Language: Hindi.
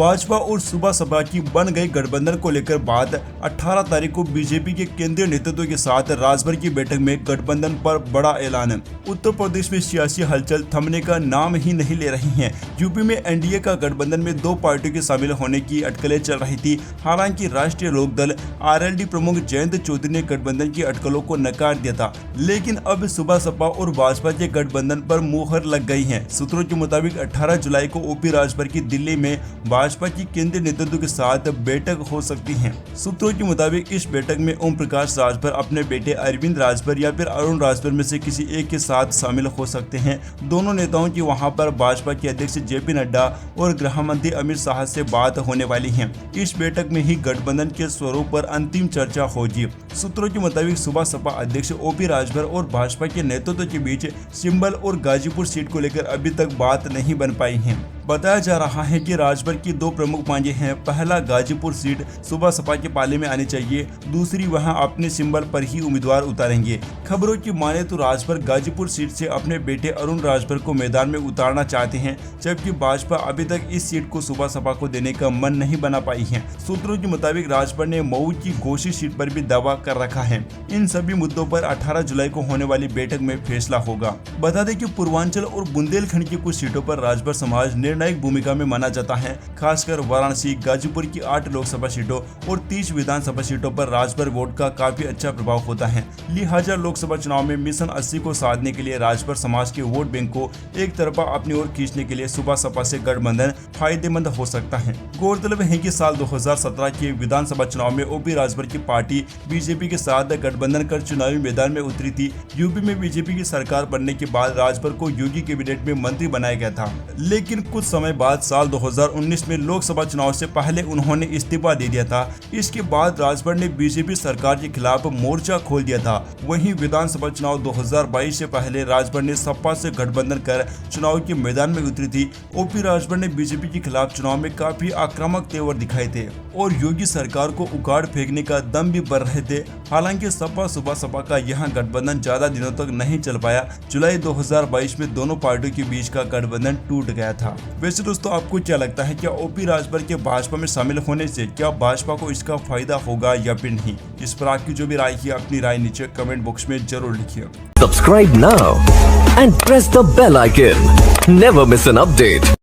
भाजपा और सुबह सपा की बन गई गठबंधन को लेकर बात 18 तारीख को बीजेपी के केंद्रीय नेतृत्व के साथ राजभर की बैठक में गठबंधन पर बड़ा ऐलान। उत्तर प्रदेश में सियासी हलचल थमने का नाम ही नहीं ले रही है। यूपी में एनडीए का गठबंधन में दो पार्टियों के शामिल होने की अटकलें चल रही थी। हालांकि राष्ट्रीय लोकदल आरएलडी प्रमुख जयंत चौधरी ने गठबंधन की अटकलों को नकार दिया था, लेकिन अब सुबह सपा और भाजपा के गठबंधन पर मुहर लग गई है। सूत्रों के मुताबिक 18 जुलाई को ओपी राजभर की दिल्ली में भाजपा की केंद्रीय नेतृत्व के साथ बैठक हो सकती है। सूत्रों के मुताबिक इस बैठक में ओम प्रकाश राजभर अपने बेटे अरविंद राजभर या फिर अरुण राजभर में से किसी एक के साथ शामिल हो सकते हैं। दोनों नेताओं की वहां पर भाजपा के अध्यक्ष जेपी नड्डा और गृह मंत्री अमित शाह से बात होने वाली है। इस बैठक में ही गठबंधन के स्वरूप पर अंतिम चर्चा होगी। सूत्रों के मुताबिक सुबह सपा अध्यक्ष ओपी राजभर और भाजपा के नेतृत्व के बीच सिंबल और गाजीपुर सीट को लेकर अभी तक बात नहीं बन पाई है। बताया जा रहा है कि राजभर की दो प्रमुख मांगे हैं। पहला, गाजीपुर सीट सुबह सपा के पाले में आनी चाहिए। दूसरी, वहां अपने सिंबल पर ही उम्मीदवार उतारेंगे। खबरों की माने तो राजभर गाजीपुर सीट से अपने बेटे अरुण राजभर को मैदान में उतारना चाहते हैं, जबकि भाजपा अभी तक इस सीट को सुबह सपा को देने का मन नहीं बना पाई है। सूत्रों के मुताबिक राजभर ने मऊ की घोषित सीट पर भी दावा कर रखा है। इन सभी मुद्दों पर 18 जुलाई को होने वाली बैठक में फैसला होगा। बता दें कि पूर्वांचल और बुंदेलखंड की कुछ सीटों पर राजभर समाज निर्णायक भूमिका में माना जाता है। खासकर वाराणसी, गाजीपुर की 8 लोकसभा सीटों और 30 विधानसभा सीटों पर राजभर वोट का काफी अच्छा प्रभाव होता है। लिहाजा लोकसभा चुनाव में मिशन 80 को साधने के लिए राजभर समाज के वोट बैंक को एक तरफा अपनी ओर खींचने के लिए सुबह सपा से गठबंधन फायदेमंद हो सकता है। गौरतलब है कि साल 2017 के विधानसभा चुनाव में ओपी राजभर की पार्टी बीजेपी के साथ गठबंधन कर चुनावी मैदान में उतरी थी। यूपी में बीजेपी की सरकार बनने के बाद राजभर को योगी कैबिनेट में मंत्री बनाया गया था, लेकिन कुछ समय बाद साल 2019 में लोकसभा चुनाव से पहले उन्होंने इस्तीफा दे दिया था। इसके बाद राजभर ने बीजेपी सरकार के खिलाफ मोर्चा खोल दिया था। वहीं विधानसभा चुनाव 2022 से पहले राजभर ने सपा से गठबंधन कर चुनाव के मैदान में उतरी थी। ओपी राजभर ने बीजेपी के खिलाफ चुनाव में काफी आक्रामक तेवर दिखाए थे और योगी सरकार को उखाड़ फेंकने का दम भी भर रहे थे। हालांकि सपा सुबह सपा का यहां गठबंधन ज्यादा दिनों तक नहीं चल पाया। जुलाई 2022 में दोनों पार्टियों के बीच का गठबंधन टूट गया था। वैसे दोस्तों, आपको क्या लगता है, क्या ओपी राजभर के भाजपा में शामिल होने से क्या भाजपा को इसका फायदा होगा या फिर नहीं? इस पर आपकी जो भी राय है, अपनी राय नीचे कमेंट बॉक्स में जरूर लिखिए। Subscribe now and press the bell icon. Never miss an update.